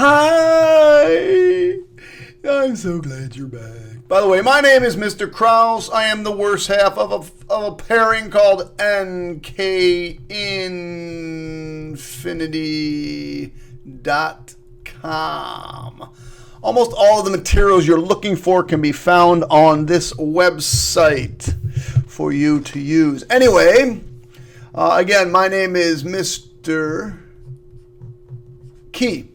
Hi! I'm so glad you're back. By the way, my name is Mr. Krause. I am the worst half of a pairing called nkinfinity.com. Almost all of the materials you're looking for can be found on this website for you to use. Anyway, again, my name is Mr. Key.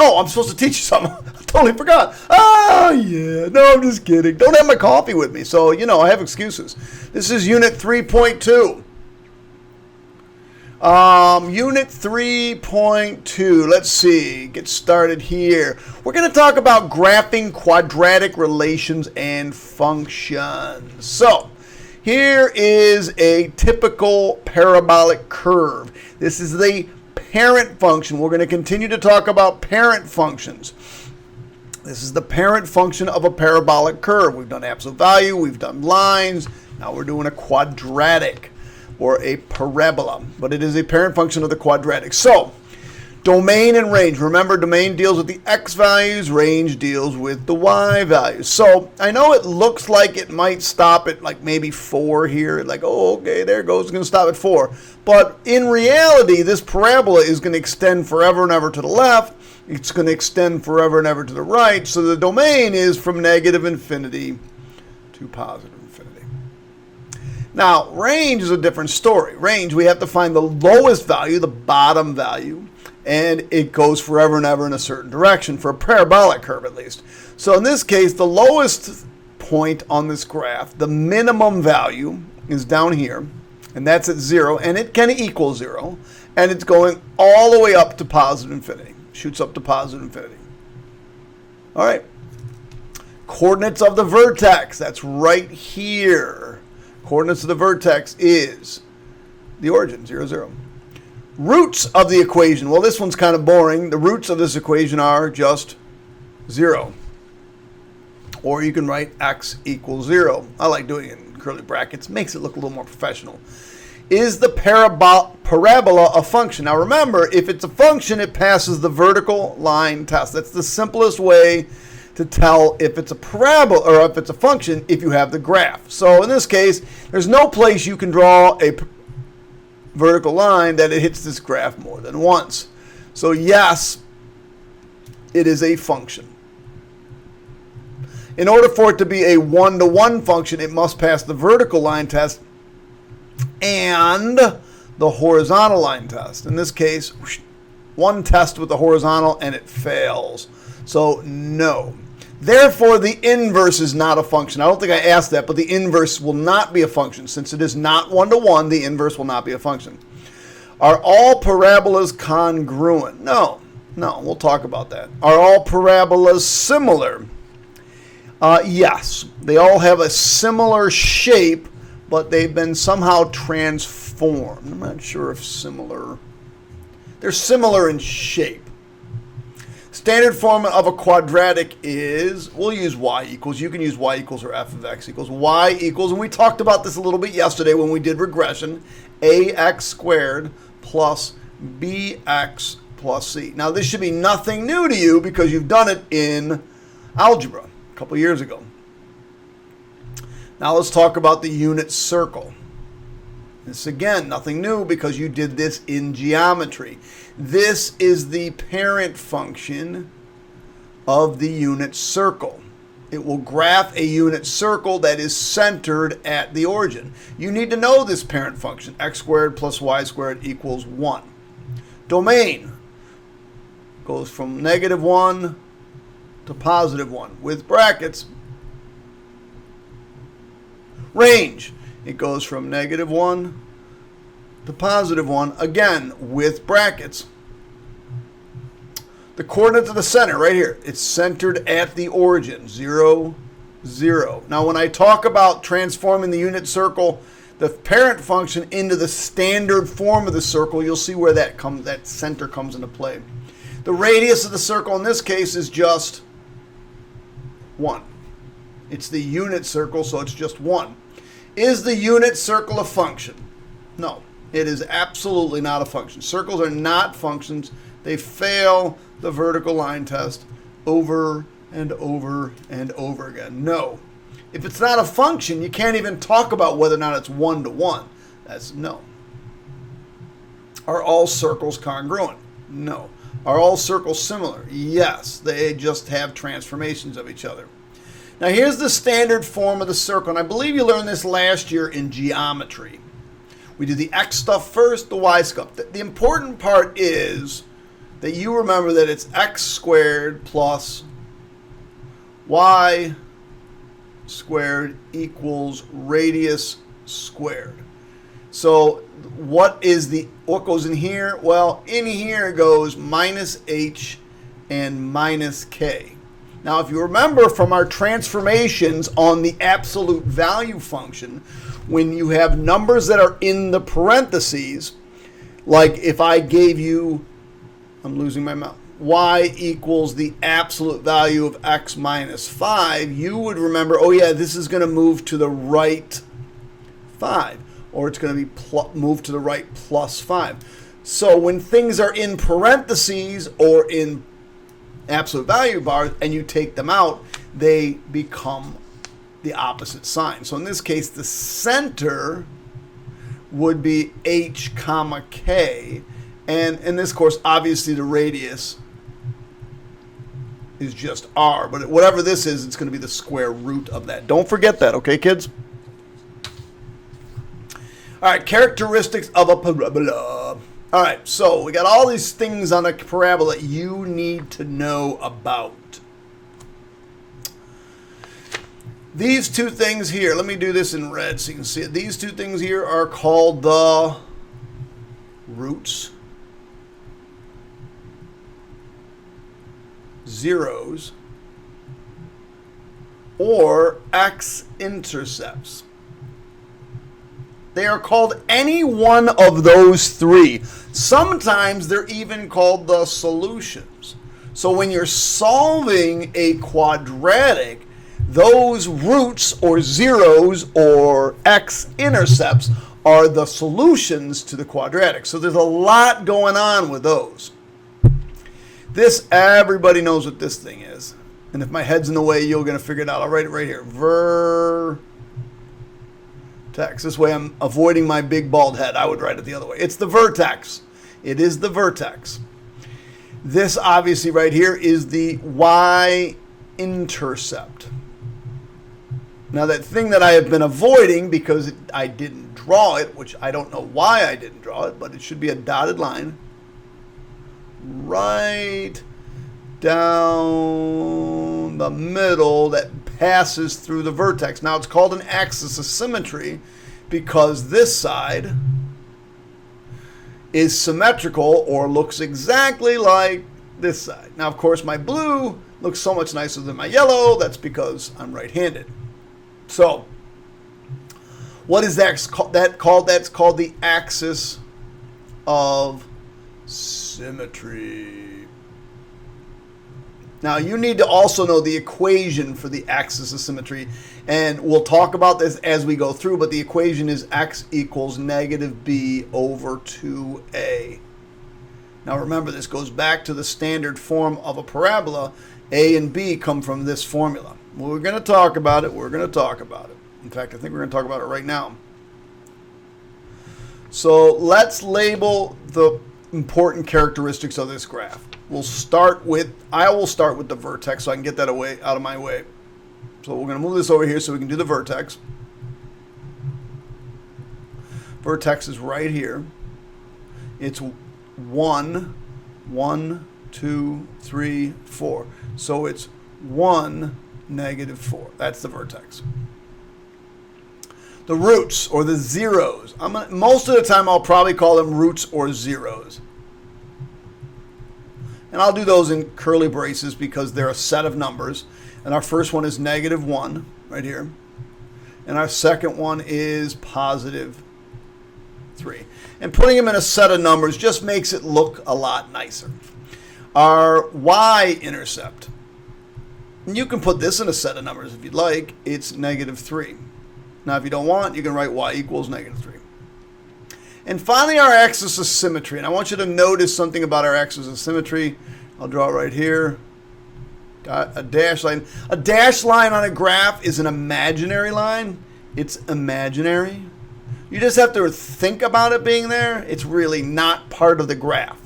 Oh, I'm supposed to teach you something. I totally forgot. Oh, yeah. No, I'm just kidding. Don't have my coffee with me, so, I have excuses. This is Unit 3.2. Unit 3.2. Let's see. Get started here. We're going to talk about graphing quadratic relations and functions. So, here is a typical parabolic curve. This is the parent function. We're going to continue to talk about parent functions. This is the parent function of a parabolic curve. We've done absolute value. We've done lines. Now we're doing a quadratic or a parabola. But it is a parent function of the quadratic. So, domain and range. Remember, domain deals with the x values. Range deals with the y values. So, I know it looks like it might stop at like maybe 4 here. Like, oh, okay, there it goes. It's going to stop at 4. But in reality, this parabola is going to extend forever and ever to the left. It's going to extend forever and ever to the right. So the domain is from negative infinity to positive infinity. Now, range is a different story. Range, we have to find the lowest value, the bottom value, and it goes forever and ever in a certain direction, for a parabolic curve at least. So in this case, the lowest point on this graph, the minimum value, is down here. And that's at 0, and it can equal 0. And it's going all the way up to positive infinity. Shoots up to positive infinity. All right. Coordinates of the vertex. That's right here. Coordinates of the vertex is the origin, 0, 0. Roots of the equation. Well, this one's kind of boring. The roots of this equation are just 0. Or you can write x equals 0. I like doing it in curly brackets. Makes it look a little more professional. Is the parabola a function? Now remember, if it's a function, it passes the vertical line test. That's the simplest way to tell if it's a parabola or if it's a function if you have the graph. So in this case, there's no place you can draw a vertical line that it hits this graph more than once. So yes, it is a function. In order for it to be a one-to-one function, it must pass the vertical line test and the horizontal line test. In this case, one test with the horizontal and it fails. So no. Therefore, the inverse is not a function. I don't think I asked that, but the inverse will not be a function. Since it is not one-to-one, the inverse will not be a function. Are all parabolas congruent? No. No, we'll talk about that. Are all parabolas similar? Yes, they all have a similar shape, but they've been somehow transformed. I'm not sure if similar. They're similar in shape. Standard form of a quadratic is, we'll use y equals. You can use y equals or f of x equals. Y equals, and we talked about this a little bit yesterday when we did regression, ax squared plus bx plus c. Now, this should be nothing new to you because you've done it in algebra a couple years ago. Now let's talk about the unit circle. This again, nothing new because you did this in geometry. This is the parent function of the unit circle. It will graph a unit circle that is centered at the origin. You need to know this parent function, x squared plus y squared equals 1. Domain goes from negative 1 to positive 1 with brackets. Range, it goes from negative 1 to positive 1, again with brackets. The coordinates of the center, right here, it's centered at the origin, 0, 0. Now when I talk about transforming the unit circle, the parent function into the standard form of the circle, you'll see where that center comes into play. The radius of the circle in this case is just 1. It's the unit circle, so it's just 1. Is the unit circle a function? No. It is absolutely not a function. Circles are not functions. They fail the vertical line test over and over and over again. No. If it's not a function, you can't even talk about whether or not it's one-to-one. That's no. Are all circles congruent? No. Are all circles similar? Yes. They just have transformations of each other. Now here's the standard form of the circle, and I believe you learned this last year in geometry. We do the x stuff first, the y stuff. The important part is that you remember that it's x squared plus y squared equals radius squared. So what goes in here? Well, in here goes minus h and minus k. Now, if you remember from our transformations on the absolute value function, when you have numbers that are in the parentheses, like if I gave you, I'm losing my mouth, y equals the absolute value of x minus 5, you would remember, oh yeah, this is going to move to the right 5, or it's going to be moved to the right plus 5. So when things are in parentheses or in absolute value bars and you take them out, they become the opposite sign. So in this case, the center would be h comma k, and in this course, obviously the radius is just r, but whatever this is, it's going to be the square root of that. Don't forget that, okay, kids? All right, characteristics of a parabola. All right, so we got all these things on a parabola you need to know about. These two things here, let me do this in red so you can see it. These two things here are called the roots, zeros, or x-intercepts. They are called any one of those three. Sometimes they're even called the solutions. So when you're solving a quadratic, those roots or zeros or x-intercepts are the solutions to the quadratic. So there's a lot going on with those. This, everybody knows what this thing is. And if my head's in the way, you're going to figure it out. I'll write it right here. Vertex. This way I'm avoiding my big bald head. I would write it the other way. It's the vertex. It is the vertex. This obviously right here is the y-intercept. Now that thing that I have been avoiding because I didn't draw it, which I don't know why I didn't draw it, but it should be a dotted line right down the middle that passes through the vertex. Now it's called an axis of symmetry because this side is symmetrical or looks exactly like this side. Now of course my blue looks so much nicer than my yellow. That's because I'm right-handed. So what is that called? That's called the axis of symmetry. Now you need to also know the equation for the axis of symmetry, and we'll talk about this as we go through, but the equation is x equals negative b over 2a. Now remember, this goes back to the standard form of a parabola. A and b come from this formula. We're going to talk about it. We're going to talk about it. In fact, I think we're going to talk about it right now. So let's label the important characteristics of this graph. I will start with the vertex so I can get that out of my way. So we're going to move this over here so we can do the vertex. Vertex is right here. It's 1, 2, 3, 4. So it's 1, negative 4. That's the vertex. The roots, or the zeros. Most of the time I'll probably call them roots or zeros. And I'll do those in curly braces because they're a set of numbers. And our first one is negative 1, right here. And our second one is positive 3. And putting them in a set of numbers just makes it look a lot nicer. Our y-intercept. You can put this in a set of numbers if you'd like. It's negative 3. Now, if you don't want, you can write y equals negative 3. And finally, our axis of symmetry. And I want you to notice something about our axis of symmetry. I'll draw it right here. Got a dash line. A dash line on a graph is an imaginary line. It's imaginary. You just have to think about it being there. It's really not part of the graph.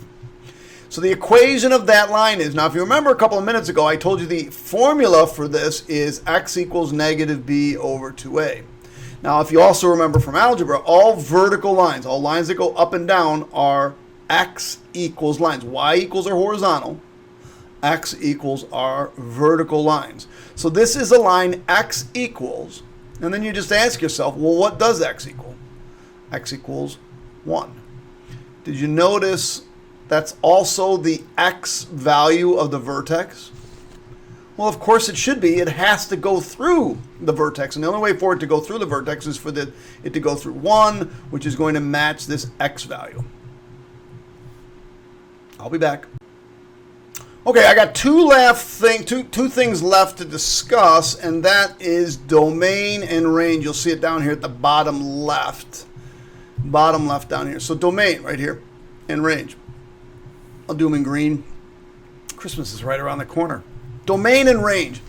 So the equation of that line is, now if you remember a couple of minutes ago, I told you the formula for this is x equals negative b over 2a. Now if you also remember from algebra, all vertical lines, all lines that go up and down are x equals lines. Y equals are horizontal. X equals are vertical lines. So this is a line x equals, and then you just ask yourself, well, what does x equal? X equals 1. Did you notice that's also the x value of the vertex? Well, of course it should be. It has to go through the vertex, and the only way for it to go through the vertex is for it to go through 1, which is going to match this x value. I'll be back. Okay, I got two things left to discuss, and that is domain and range. You'll see it down here at the bottom left. Bottom left down here. So domain right here and range. I'll do them in green. Christmas is right around the corner. Domain and range.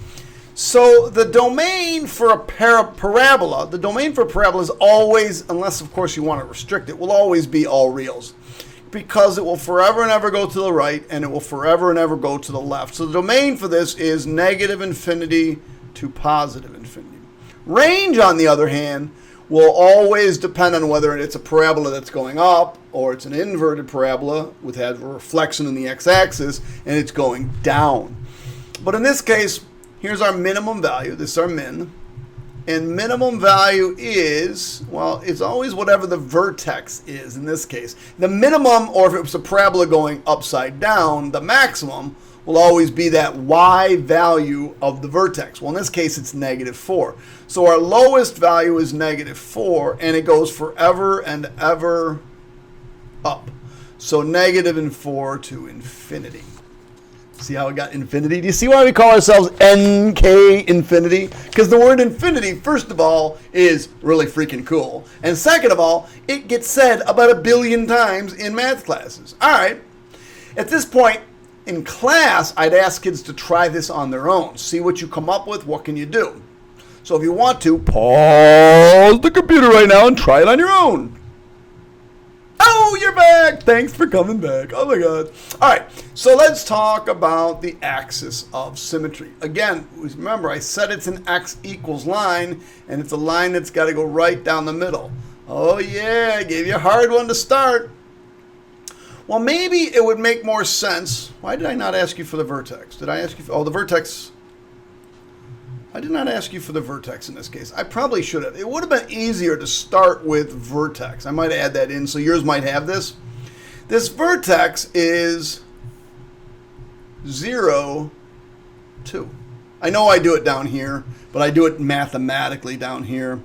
So the domain for a parabola, the domain for a parabola is always, unless of course you want to restrict it, will always be all reals, because it will forever and ever go to the right, and it will forever and ever go to the left. So the domain for this is negative infinity to positive infinity. Range, on the other hand, will always depend on whether it's a parabola that's going up or it's an inverted parabola with has a reflection in the x-axis and it's going down. But in this case, here's our minimum value. This is our min. And minimum value is, well, it's always whatever the vertex is in this case. The minimum, or if it was a parabola going upside down, the maximum will always be that y value of the vertex. Well, in this case, it's negative 4. So our lowest value is negative 4, and it goes forever and ever up. So negative and 4 to infinity. See how it got infinity? Do you see why we call ourselves NK infinity? Because the word infinity, first of all, is really freaking cool. And second of all, it gets said about 1 billion times in math classes. All right. At this point in class, I'd ask kids to try this on their own. See what you come up with. What can you do? So if you want to, pause the computer right now and try it on your own. Oh, you're back. Thanks for coming back. Oh, my God. All right. So let's talk about the axis of symmetry. Again, remember, I said it's an x equals line, and it's a line that's got to go right down the middle. Oh, yeah. I gave you a hard one to start. Well, maybe it would make more sense. Why did I not ask you for the vertex? Did I ask you for, the vertex? I did not ask you for the vertex in this case. I probably should have. It would have been easier to start with vertex. I might add that in, so yours might have this. This vertex is 0, 2. I know I do it down here, but I do it mathematically down here,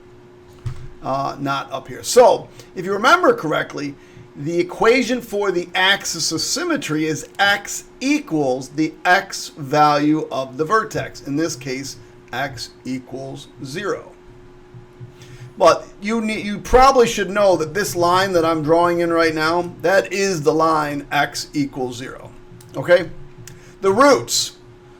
not up here. So, if you remember correctly, the equation for the axis of symmetry is x equals the x value of the vertex. In this case, x equals 0. But you probably should know that this line that I'm drawing in right now, that is the line x equals 0. Okay? The roots.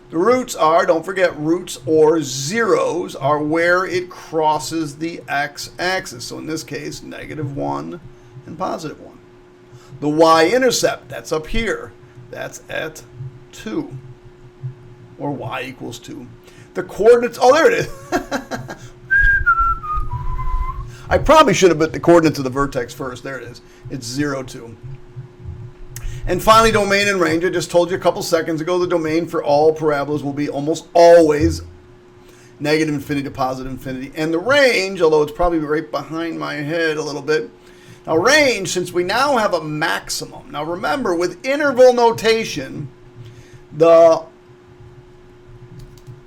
The roots are, don't forget, roots or zeros are where it crosses the x-axis. So in this case, negative 1 and positive 1. The y-intercept, that's up here. That's at 2. Or y equals 2. The coordinates, oh, there it is. I probably should have put the coordinates of the vertex first. There it is. It's 0, 2. And finally, domain and range. I just told you a couple seconds ago, the domain for all parabolas will be almost always negative infinity to positive infinity. And the range, although it's probably right behind my head a little bit. Now, range, since we now have a maximum. Now, remember, with interval notation,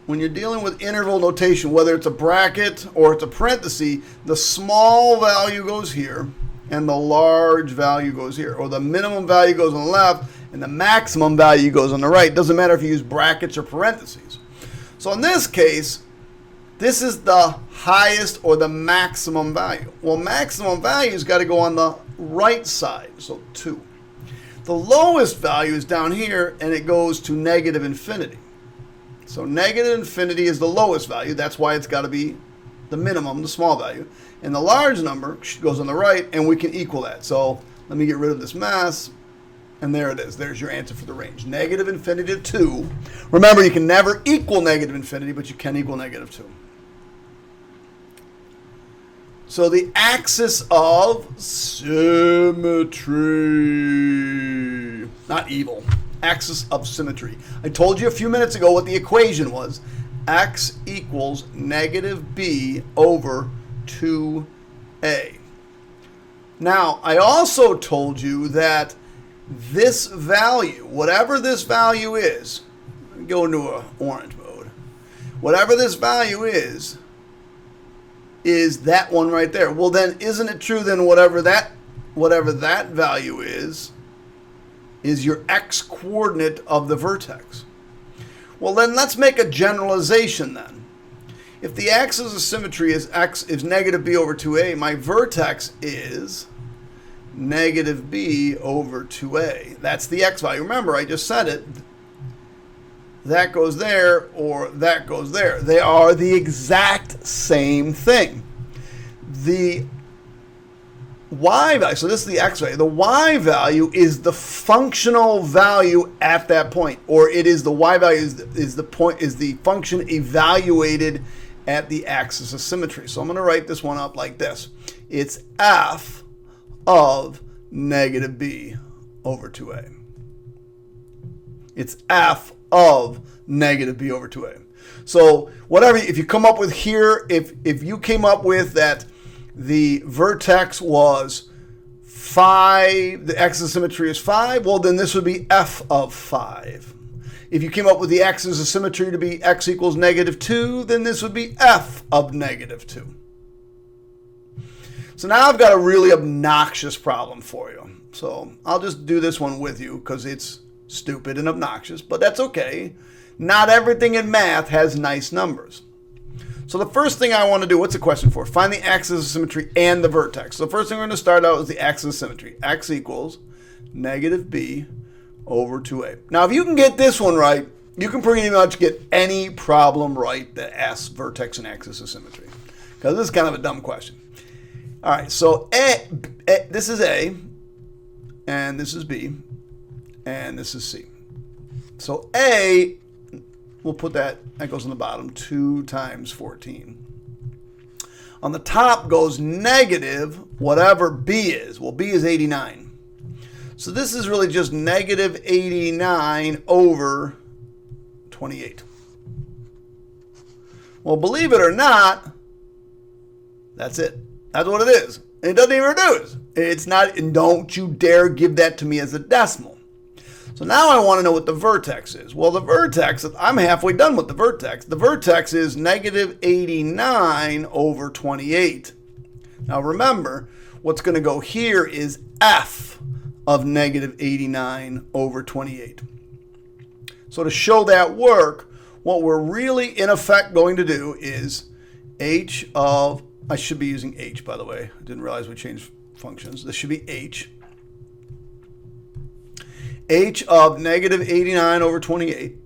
when you're dealing with interval notation, whether it's a bracket or it's a parenthesis, the small value goes here and the large value goes here. Or the minimum value goes on the left and the maximum value goes on the right. Doesn't matter if you use brackets or parentheses. So in this case, This is the highest or the maximum value. Well, maximum value's got to go on the right side, so 2. The lowest value is down here, and it goes to negative infinity. So negative infinity is the lowest value. That's why it's got to be the minimum, the small value. And the large number goes on the right, and we can equal that. So let me get rid of this mess. And there it is. There's your answer for the range. Negative infinity to 2. Remember, you can never equal negative infinity, but you can equal negative 2. So the axis of symmetry. Not evil. Axis of symmetry. I told you a few minutes ago what the equation was. X equals negative b over 2a. Now, I also told you that this value, whatever this value is, let me go into an orange mode. Whatever this value is that one right there. Well, then, isn't it true then whatever that value is your x coordinate of the vertex? Well, then let's make a generalization then. If the axis of symmetry is x is negative b over 2a, my vertex is negative b over 2a. That's the x value. Remember, I just said it. That goes there or that goes there. They are the exact same thing. The y value, so this is the x value. The y value is the functional value at that point, or it is the y value is the function evaluated at the axis of symmetry. So I'm going to write this one up like this. It's f of negative b over 2a. It's f of negative b over 2a. So whatever, if you come up with here, if you came up with that the vertex was 5, the axis of symmetry is 5, well then this would be f of 5. If you came up with the axis of symmetry to be x equals negative 2, then this would be f of negative 2. So now I've got a really obnoxious problem for you. So I'll just do this one with you because it's stupid and obnoxious, but that's okay. Not everything in math has nice numbers. So the first thing I want to do, what's the question for? Find the axis of symmetry and the vertex. So the first thing we're going to start out is the axis of symmetry. X equals negative b over 2a. Now, if you can get this one right, you can pretty much get any problem right that asks vertex and axis of symmetry. Because this is kind of a dumb question. All right, so this is A, and this is B, and this is C. So A, we'll put that goes on the bottom, 2 times 14. On the top goes negative whatever B is. Well, B is 89. So this is really just negative 89 over 28. Well, believe it or not, that's it. That's what it is. It doesn't even reduce. It's not, and don't you dare give that to me as a decimal. So now I want to know what the vertex is. Well, the vertex, I'm halfway done with the vertex. The vertex is negative 89 over 28. Now remember, what's going to go here is f of negative 89 over 28. So to show that work, what we're really in effect going to do is h of, I should be using h, by the way. I didn't realize we changed functions. This should be h. H of negative 89 over 28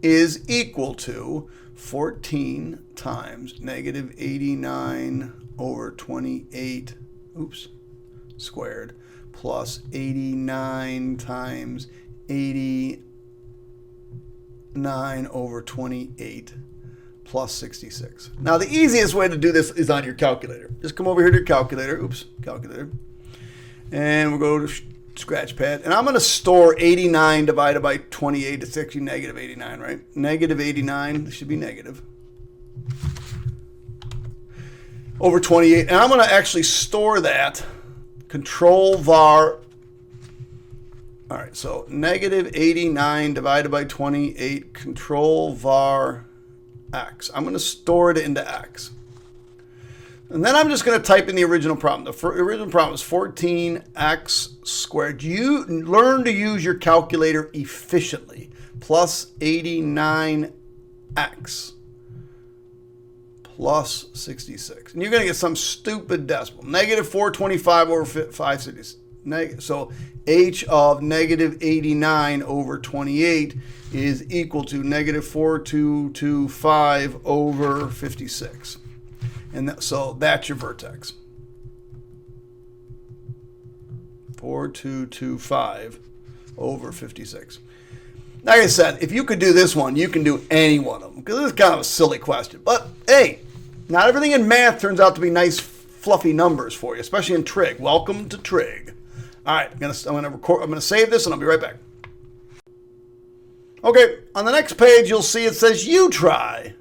is equal to 14 times negative 89 over 28, squared, plus 89 times 89 over 28 plus 66. Now, the easiest way to do this is on your calculator. Just come over here to your calculator. Calculator. And we'll go to scratch pad. And I'm going to store 89 divided by 28. It's actually negative 89, right? Negative 89. This should be negative. Over 28. And I'm going to actually store that. Control var. All right, so negative 89 divided by 28. Control var x. I'm going to store it into x. And then I'm just going to type in the original problem. The original problem is 14x squared. You learn to use your calculator efficiently. Plus 89x plus 66. And you're going to get some stupid decimal. Negative 425 over 566. So h of negative 89 over 28 is equal to negative 4225 over 56. And so that's your vertex. 4225 over 56. Like I said, if you could do this one, you can do any one of them. Because this is kind of a silly question. But hey, not everything in math turns out to be nice, fluffy numbers for you, especially in trig. Welcome to trig. All right, I'm gonna save this and I'll be right back. Okay, on the next page you'll see it says you try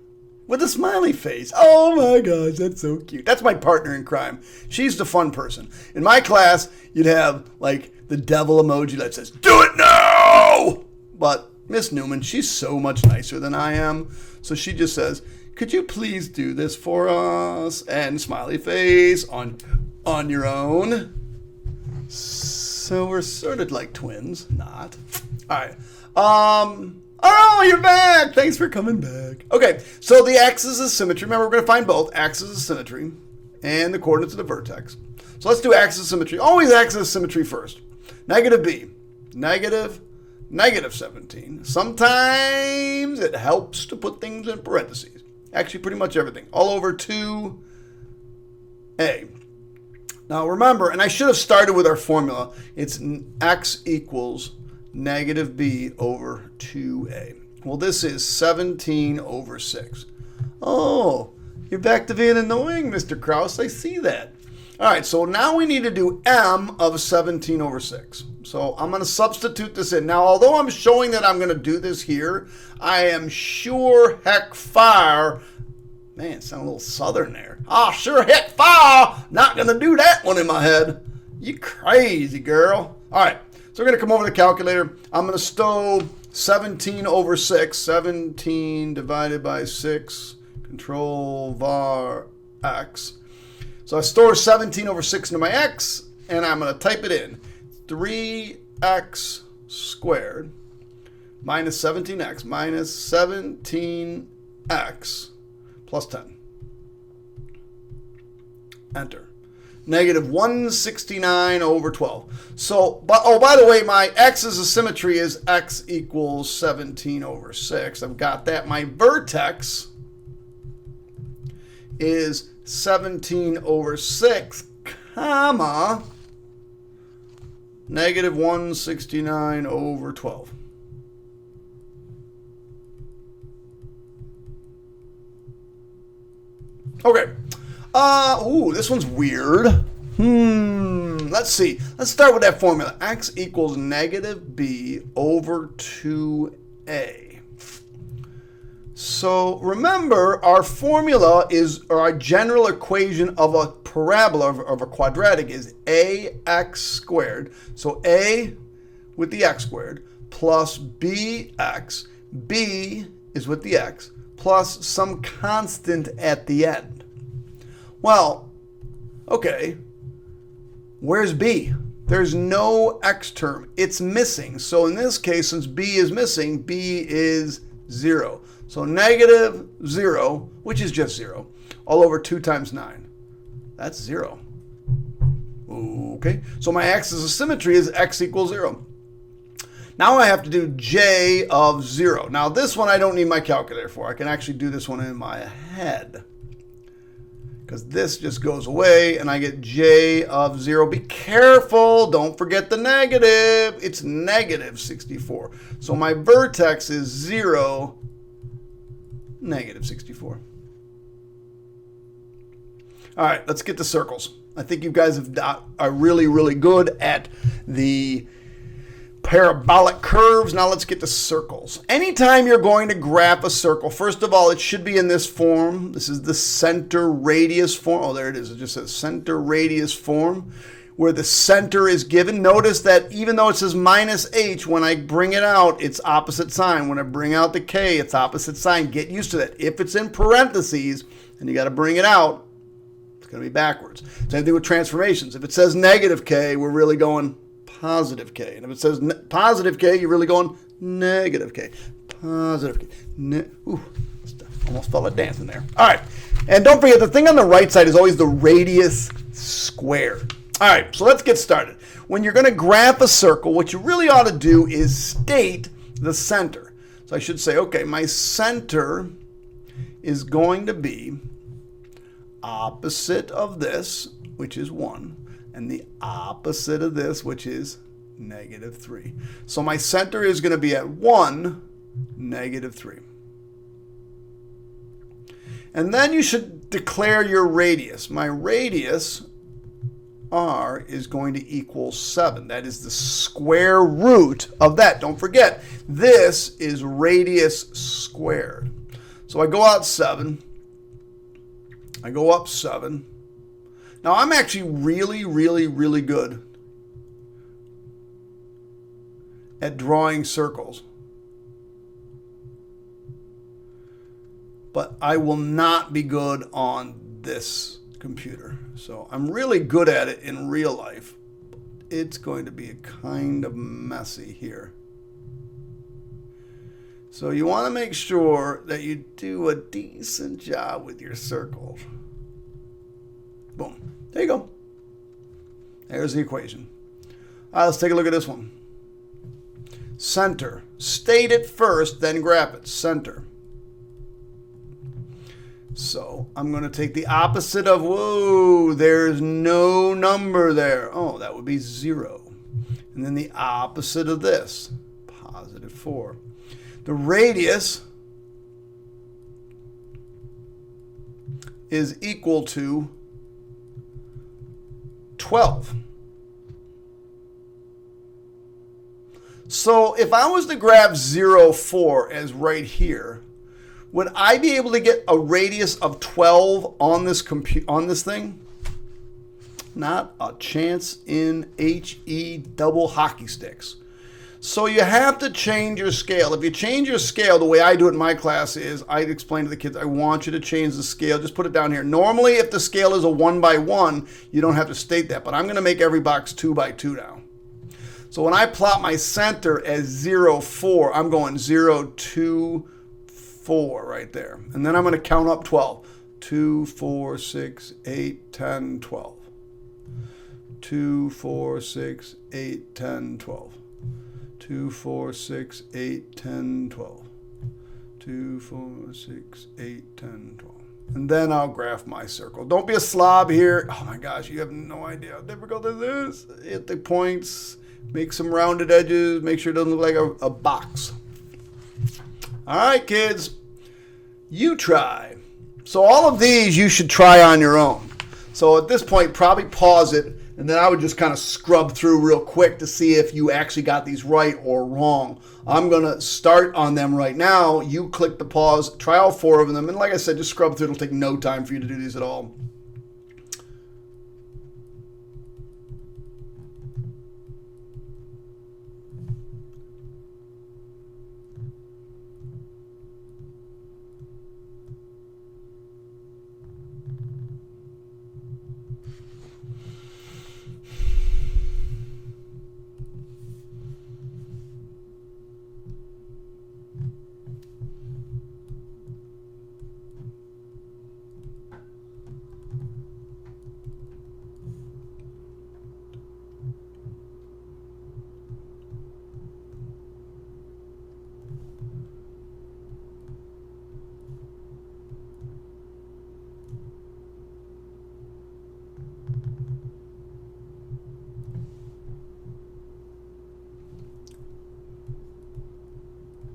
with a smiley face. Oh my gosh, that's so cute. That's my partner in crime. She's the fun person. In my class, you'd have like the devil emoji that says, do it now! But Miss Newman, she's so much nicer than I am. So she just says, could you please do this for us? And smiley face on your own. So we're sort of like twins. Not. All right. Oh, you're back. Thanks for coming back. Okay, so the axis of symmetry. Remember, we're going to find both axis of symmetry and the coordinates of the vertex. So let's do axis of symmetry. Always axis of symmetry first. Negative b. Negative 17. Sometimes it helps to put things in parentheses. Actually, pretty much everything. All over 2a. Now remember, and I should have started with our formula. It's x equals negative b over 2a. Well, this is 17 over 6. Oh, you're back to being annoying, Mr. Krause. I see that. All right, so now we need to do m of 17 over 6. So I'm going to substitute this in. Now, although I'm showing that I'm going to do this here, I am sure heck fire. Man, it sounds a little southern there. Ah, sure heck fire. Not going to do that one in my head. You crazy girl. All right, so we're going to come over to the calculator. I'm going to stow 17 over 6. 17 divided by 6. Control var x. So I store 17 over 6 into my x, and I'm going to type it in. 3x squared minus 17x minus 17x plus 10. Enter. Negative 169 over 12. So, by the way, my x's of symmetry is x equals 17 over 6. I've got that. My vertex is 17 over 6, comma, negative 169 over 12. Okay. This one's weird. Let's see. Let's start with that formula. X equals negative b over 2a. So remember, our formula is, or our general equation of a parabola, of a quadratic, is ax squared. So a with the x squared plus bx, b is with the x, plus some constant at the end. Well, okay, where's b? There's no x term. It's missing. So in this case, since b is missing, b is 0. So negative 0, which is just 0, all over 2 times 9. That's 0. Okay, so my axis of symmetry is x equals 0. Now I have to do j of 0. Now this one I don't need my calculator for. I can actually do this one in my head. Because this just goes away and I get j of 0. Be careful, don't forget the negative. It's negative 64. So my vertex is 0, negative 64. All right, let's get to circles. I think you guys are really, really good at the parabolic curves. Now let's get to circles. Anytime you're going to graph a circle, first of all, it should be in this form. This is the center radius form. Oh, there it is. It just says center radius form, where the center is given. Notice that even though it says minus h, when I bring it out, it's opposite sign. When I bring out the k, it's opposite sign. Get used to that. If it's in parentheses and you got to bring it out, it's going to be backwards. Same thing with transformations. If it says negative k, we're really going positive k. And if it says positive k, you're really going negative k. Positive k. Almost felt like dancing there. All right. And don't forget, the thing on the right side is always the radius squared. All right, so let's get started. When you're going to graph a circle, what you really ought to do is state the center. So I should say, okay, my center is going to be opposite of this, which is 1, and the opposite of this, which is -3. So my center is going to be at 1, -3. And then you should declare your radius. My radius, r, is going to equal 7. That is the square root of that. Don't forget, this is radius squared. So I go out 7. I go up 7. Now I'm actually really good at drawing circles. But I will not be good on this computer. So I'm really good at it in real life. It's going to be kind of messy here. So you want to make sure that you do a decent job with your circles. Boom. There you go. There's the equation. All right, let's take a look at this one. Center. State it first, then graph it. Center. So I'm going to take the opposite of, whoa, there's no number there. Oh, that would be 0. And then the opposite of this, +4. The radius is equal to 12. So if I was to graph 0, 4 as right here, would I be able to get a radius of 12 on this thing? Not a chance in HE double hockey sticks. So you have to change your scale. If you change your scale, the way I do it in my class is I explain to the kids, I want you to change the scale. Just put it down here. Normally, if the scale is a 1 by 1, you don't have to state that. But I'm going to make every box 2 by 2 now. So when I plot my center as 0, 4, I'm going 0, 2, 4 right there. And then I'm going to count up 12. 2, 4, 6, 8, 10, 12. 2, 4, 6, 8, 10, 12. 2, 4, 6, 8, 10, 12. 2, 4, 6, 8, 10, 12. And then I'll graph my circle. Don't be a slob here. Oh my gosh, you have no idea how difficult this is. Hit the points, make some rounded edges, make sure it doesn't look like a box. All right, kids, you try. So all of these you should try on your own. So at this point, probably pause it, and then I would just kind of scrub through real quick to see if you actually got these right or wrong. I'm going to start on them right now. You click the pause, try all 4 of them, and like I said, just scrub through. It'll take no time for you to do these at all.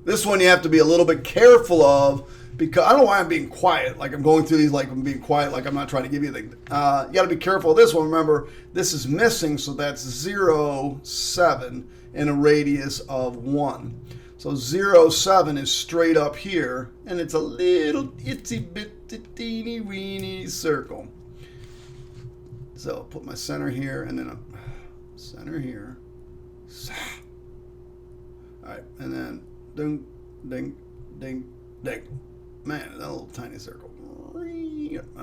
This one you have to be a little bit careful of, because I don't know why I'm being quiet. Like I'm going through these like I'm being quiet, like I'm not trying to give you anything. You got to be careful of this one. Remember, this is missing, so that's 0, 7, and a radius of 1. So 0, 7 is straight up here, and it's a little itsy bitty teeny weeny circle. So I'll put my center here, and then a center here. All right, and then ding, ding, ding, ding. Man, that little tiny circle.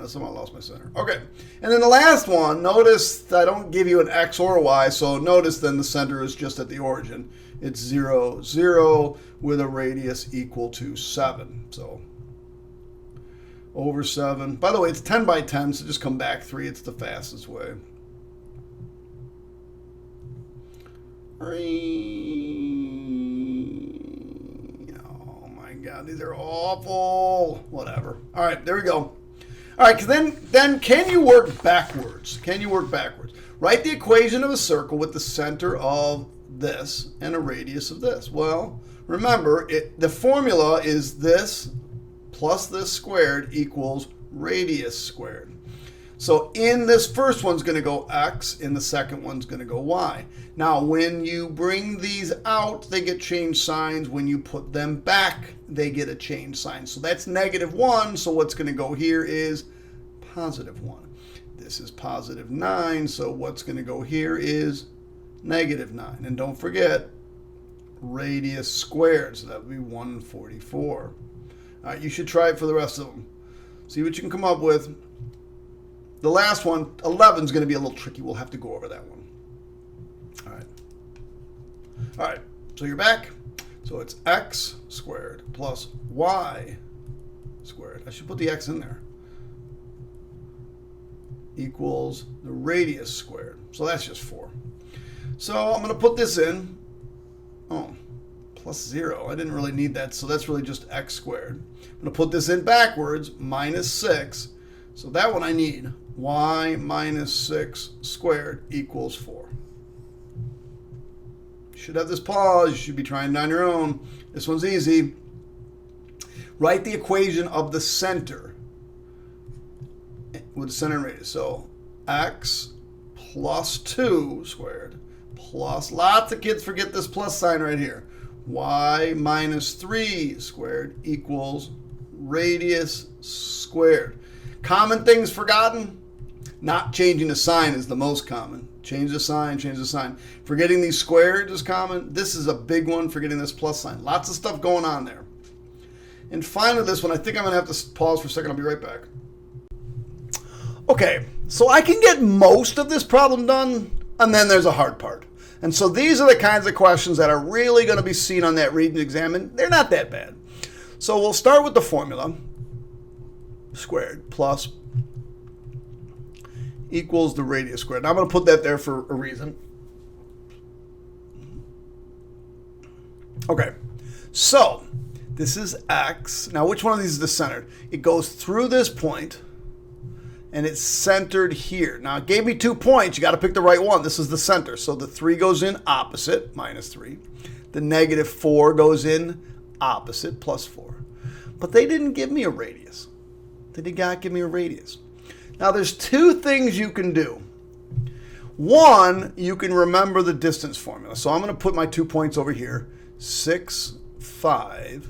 Somehow I lost my center. Okay, and then the last one, notice I don't give you an X or a Y, so notice then the center is just at the origin. It's 0, 0 with a radius equal to 7. So over 7. By the way, it's 10 by 10, so just come back 3. It's the fastest way. Oh my God, these are awful. Whatever. All right, there we go. All right, then can you work backwards? Can you work backwards? Write the equation of a circle with the center of this and a radius of this. Well, remember, the formula is this plus this squared equals radius squared. So in this first one's going to go x, in the second one's going to go y. Now, when you bring these out, they get changed signs. When you put them back, they get a change sign. So that's -1. So what's going to go here is +1. This is +9. So what's going to go here is -9. And don't forget, radius squared. So that would be 144. All right, you should try it for the rest of them. See what you can come up with. The last one, 11, is going to be a little tricky. We'll have to go over that one. All right. All right, so you're back. So it's x squared plus y squared. I should put the x in there. Equals the radius squared. So that's just 4. So I'm going to put this in. Oh, +0. I didn't really need that, so that's really just x squared. I'm going to put this in backwards, -6. So that one I need. Y minus 6 squared equals 4. You should have this pause. You should be trying it on your own. This one's easy. Write the equation of the center with the center and radius. So x plus 2 squared plus, lots of kids forget this plus sign right here, y minus 3 squared equals radius squared. Common things forgotten? Not changing the sign is the most common. Change the sign, change the sign. Forgetting these squares is common. This is a big one, forgetting this plus sign. Lots of stuff going on there. And finally, this one, I think I'm going to have to pause for a second. I'll be right back. Okay, so I can get most of this problem done, and then there's a hard part. And so these are the kinds of questions that are really going to be seen on that Regents exam, and they're not that bad. So we'll start with the formula. Squared plus equals the radius squared. Now I'm going to put that there for a reason. Okay, so this is x. Now which one of these is the center? It goes through this point and it's centered here. Now it gave me 2 points. You got to pick the right one. This is the center. So the 3 goes in opposite, -3. The -4 goes in opposite, +4. But they didn't give me a radius. They did not give me a radius. Now, there's 2 things you can do. One, you can remember the distance formula. So I'm going to put my 2 points over here, 6, 5,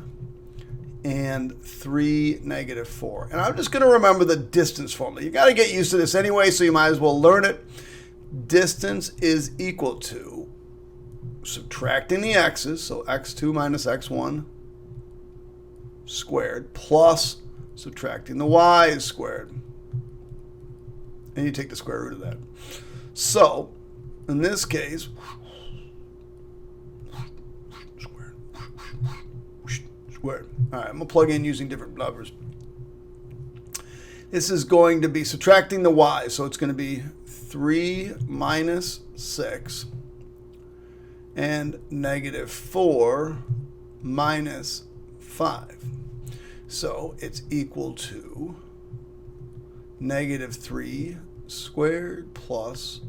and 3, -4. And I'm just going to remember the distance formula. You got to get used to this anyway, so you might as well learn it. Distance is equal to subtracting the x's, so x2 minus x1 squared, plus subtracting the y squared. And you take the square root of that. So, in this case, squared. All right, I'm going to plug in using different numbers. This is going to be subtracting the y, so it's going to be 3 minus 6 and -4 minus 5. So it's equal to -3 squared plus,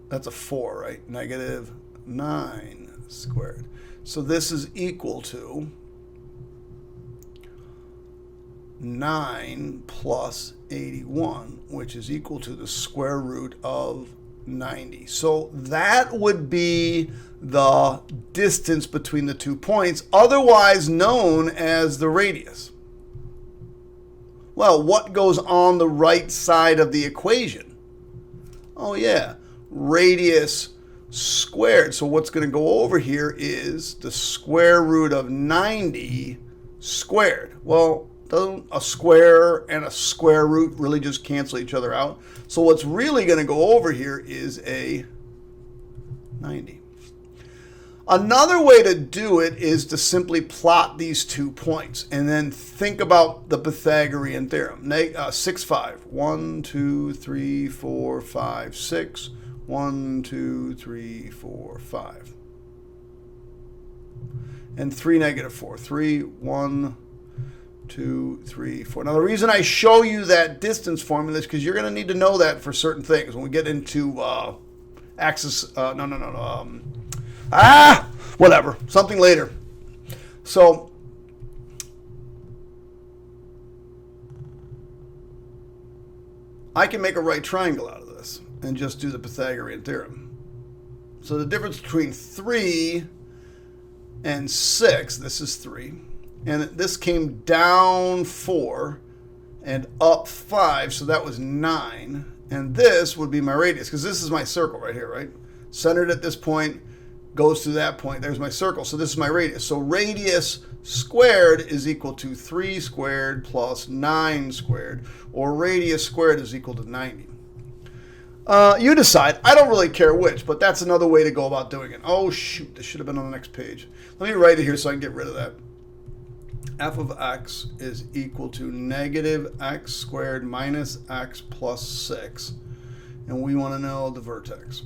that's a 4, right? -9 squared. So this is equal to 9 plus 81, which is equal to the square root of 90. So that would be the distance between the 2 points, otherwise known as the radius. Well, what goes on the right side of the equation? Oh yeah, radius squared. So what's going to go over here is the square root of 90 squared. Well, doesn't a square and a square root really just cancel each other out? So what's really going to go over here is a 90. Another way to do it is to simply plot these 2 points and then think about the Pythagorean theorem. 6, 5. 1, 2, 3, 4, 5, 6. 1, 2, 3, 4, 5. And 3, negative 4. 3, 1, 2, 3, 4. Now, the reason I show you that distance formula is because you're going to need to know that for certain things. When we get into axis, whatever, something later. So, I can make a right triangle out of this and just do the Pythagorean theorem. So the difference between 3 and 6, this is 3, and this came down 4 and up 5, so that was 9, and this would be my radius, because this is my circle right here, right? Centered at this point, goes to that point, there's my circle, so this is my radius. So radius squared is equal to 3 squared plus 9 squared, or radius squared is equal to 90. You decide. I don't really care which, but that's another way to go about doing it. Oh, shoot. This should have been on the next page. Let me write it here so I can get rid of that. F of x is equal to negative x squared minus x plus 6. And we want to know the vertex.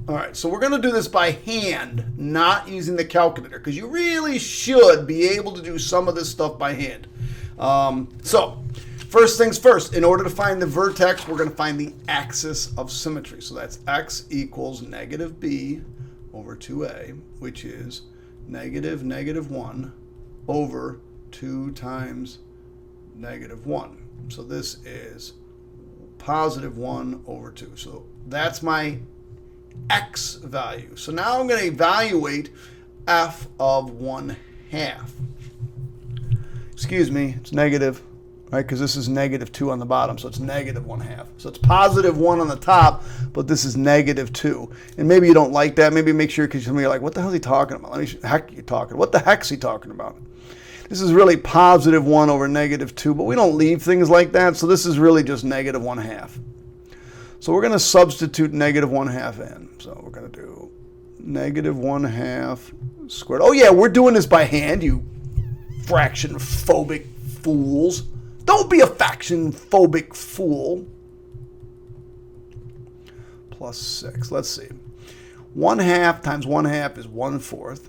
All right, so we're going to do this by hand, not using the calculator, because you really should be able to do some of this stuff by hand. So first things first, in order to find the vertex, we're going to find the axis of symmetry. So that's x equals negative b over 2a, which is negative 1 over 2 times negative 1. So this is positive 1 over 2. So that's my x value. So now I'm going to evaluate f of 1/2. Excuse me, it's negative, right? Because this is negative 2 on the bottom, so it's negative 1/2. So it's positive 1 on the top, but this is negative 2. And maybe you don't like that. Maybe make sure, because you're like, what the hell is he talking about? What the heck's he talking about? This is really positive 1 over negative 2, but we don't leave things like that, so this is really just negative 1/2. So we're going to substitute negative 1/2 in. So we're going to do negative 1/2 squared. Oh yeah, we're doing this by hand, you fraction phobic fools. Don't be a fraction phobic fool. Plus 6. Let's see. 1/2 times 1/2 is 1/4.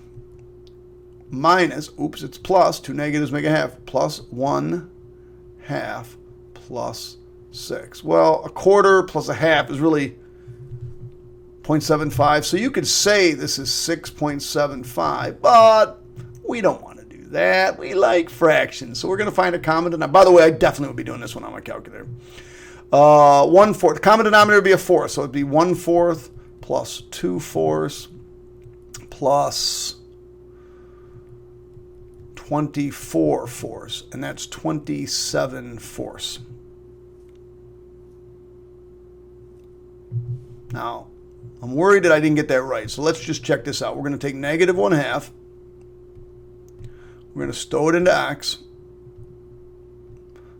Minus, oops, it's plus, 2 negatives make a half, plus 1/2 plus 6. Well, a quarter plus a half is really 0.75. So you could say this is 6.75, but we don't want to do that. We like fractions. So we're going to find a common denominator. By the way, I definitely would be doing this one on my calculator. 1/4. The common denominator would be a fourth. So it'd be 1/4 plus 2/4 plus 24/4. And that's 27/4. Now, I'm worried that I didn't get that right, so let's just check this out. We're going to take negative 1/2. We're going to stow it into x,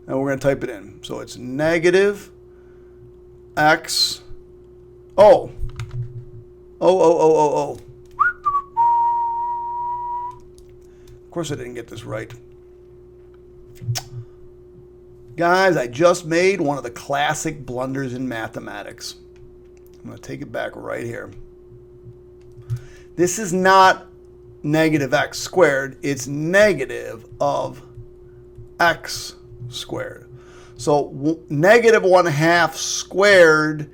and we're going to type it in. So it's negative x, Of course I didn't get this right. Guys, I just made one of the classic blunders in mathematics. I'm going to take it back right here. This is not negative x squared. It's negative of x squared. So negative 1/2 squared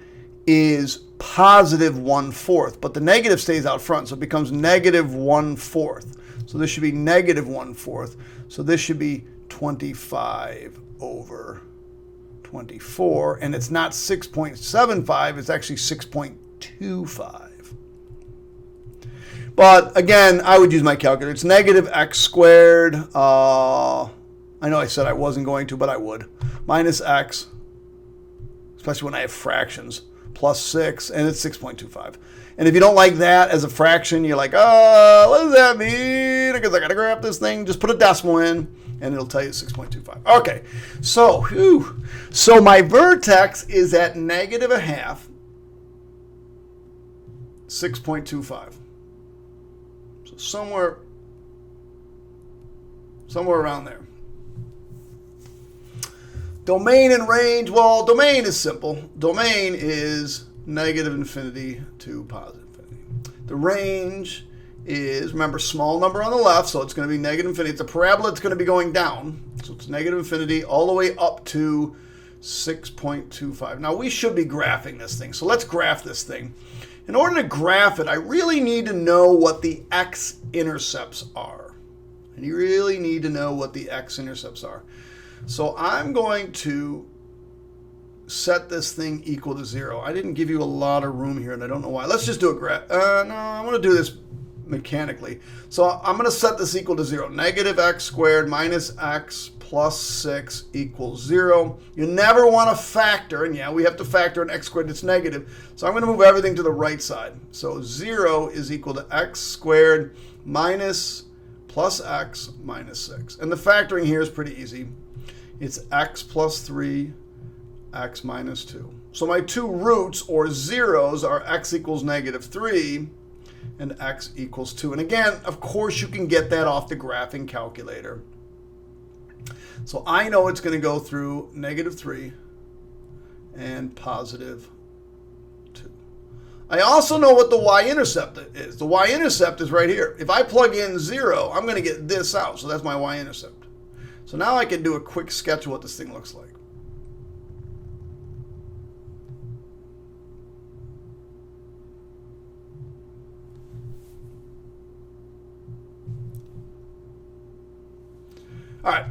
is positive 1/4. But the negative stays out front, so it becomes negative 1/4. So this should be negative 1/4. So this should be 25 over 24, and it's not 6.75, it's actually 6.25. But again, I would use my calculator. It's negative x squared. I know I said I wasn't going to, but I would. Minus x, especially when I have fractions, plus 6, and it's 6.25. And if you don't like that as a fraction, you're like, oh, what does that mean? Because I got to graph this thing. Just put a decimal in, and it'll tell you 6.25. Okay, so my vertex is at negative 1/2. 6.25. So somewhere around there. Domain and range, well, domain is simple. Domain is negative infinity to positive infinity. The range is, remember, small number on the left, so it's going to be negative infinity. It's a parabola, it's going to be going down. So it's negative infinity all the way up to 6.25. Now, we should be graphing this thing. So let's graph this thing. In order to graph it, I really need to know what the x-intercepts are. And you really need to know what the x-intercepts are. So I'm going to set this thing equal to 0. I didn't give you a lot of room here, and I don't know why. Let's just do a graph. No, I want to do this mechanically. So I'm going to set this equal to 0. Negative x squared minus x plus 6 equals 0. You never want to factor, and yeah, we have to factor an x squared that's negative. So I'm going to move everything to the right side. So 0 is equal to x squared minus plus x minus 6. And the factoring here is pretty easy. It's x plus 3, x minus 2. So my two roots, or zeros, are x equals negative 3 and x equals 2. And again, of course, you can get that off the graphing calculator. So I know it's going to go through negative 3 and positive 2. I also know what the y-intercept is. The y-intercept is right here. If I plug in 0, I'm going to get this out. So that's my y-intercept. So now I can do a quick sketch of what this thing looks like. All right.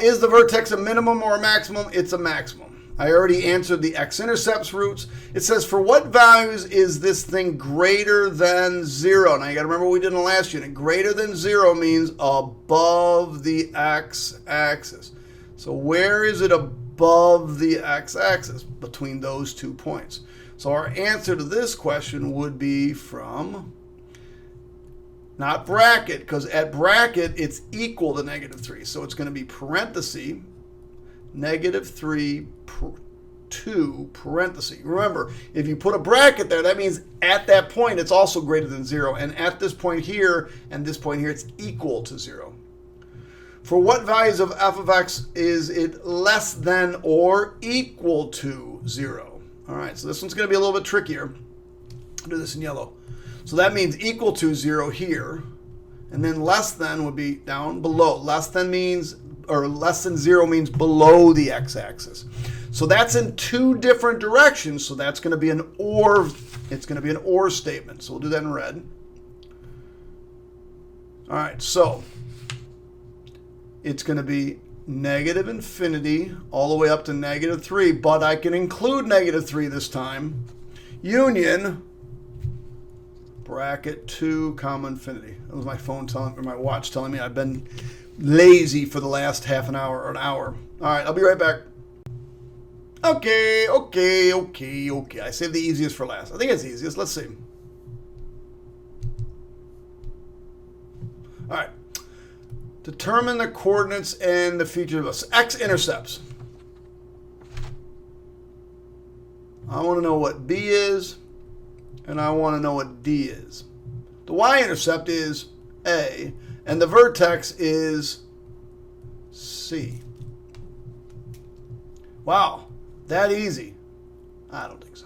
Is the vertex a minimum or a maximum? It's a maximum. I already answered the x-intercepts roots. It says, for what values is this thing greater than 0? Now, you got to remember what we did in the last unit. Greater than 0 means above the x-axis. So where is it above the x-axis? Between those 2 points. So our answer to this question would be from, not bracket, because at bracket, it's equal to negative 3. So it's going to be parenthesis, negative 3, 2, parenthesis. Remember, if you put a bracket there, that means at that point, it's also greater than 0. And at this point here and this point here, it's equal to 0. For what values of f of x is it less than or equal to 0? All right, so this one's going to be a little bit trickier. I'll do this in yellow. So that means equal to 0 here. And then less than would be down below. Less than means, or less than 0 means below the x-axis. So that's in 2 different directions. So that's going to be an or. It's going to be an or statement. So we'll do that in red. All right, so it's going to be negative infinity all the way up to negative 3. But I can include negative 3 this time. Union bracket 2 comma infinity. That was my phone telling, or my watch telling me I've been lazy for the last half an hour or an hour. All right, I'll be right back. Okay. I saved the easiest for last. I think it's the easiest. Let's see. All right. Determine the coordinates and the features of us. X-intercepts. I want to know what B is, and I want to know what D is. The y-intercept is A, and the vertex is C. Wow, that easy? I don't think so.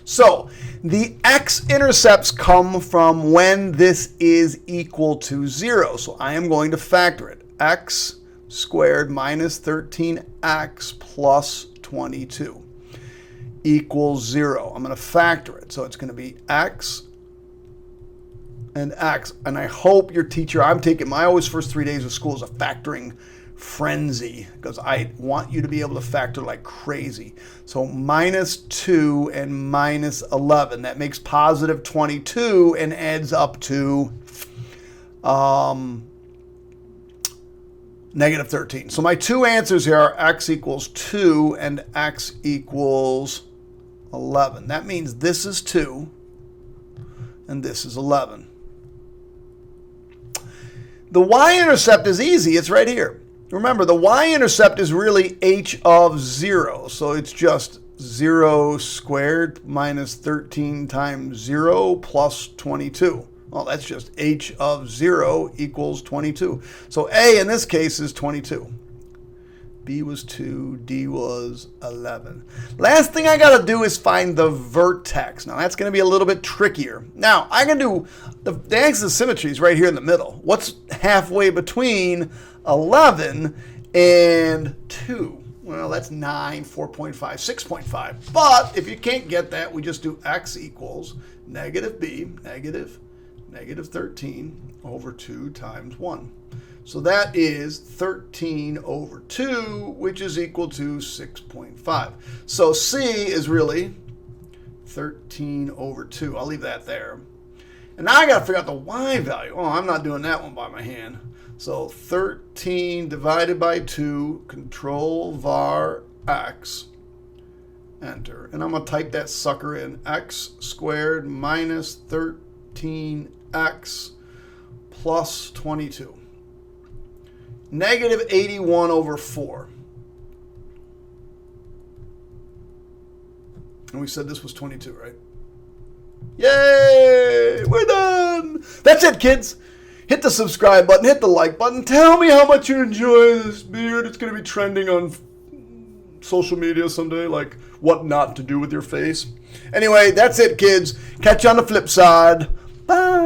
So the x-intercepts come from when this is equal to 0. So I am going to factor it. X squared minus 13x plus 22 equals 0. I'm going to factor it. So it's going to be x and x. And I hope your teacher, I'm taking my always first 3 days of school is a factoring frenzy because I want you to be able to factor like crazy. So minus 2 and minus 11. That makes positive 22 and adds up to negative 13. So my two answers here are x equals 2 and x equals 11. That means this is 2 and this is 11. The y-intercept is easy. It's right here. Remember, the y-intercept is really h of 0. So it's just 0 squared minus 13 times 0 plus 22. Well, that's just h of 0 equals 22. So A in this case is 22. B was 2, D was 11. Last thing I got to do is find the vertex. Now, that's going to be a little bit trickier. Now, I can do the axis of symmetry is right here in the middle. What's halfway between 11 and 2? Well, that's 9, 4.5, 6.5. But if you can't get that, we just do x equals negative b, negative 13 over 2 times 1. So that is 13 over 2, which is equal to 6.5. So C is really 13 over 2. I'll leave that there. And now I got to figure out the y value. Oh, I'm not doing that one by my hand. So 13 divided by 2, control var x, enter. And I'm going to type that sucker in, x squared minus 13x plus 22. Negative 81 over 4. And we said this was 22, right? Yay! We're done! That's it, kids. Hit the subscribe button, hit the like button. Tell me how much you enjoy this beard. It's going to be trending on social media someday, like what not to do with your face. Anyway, that's it, kids. Catch you on the flip side. Bye!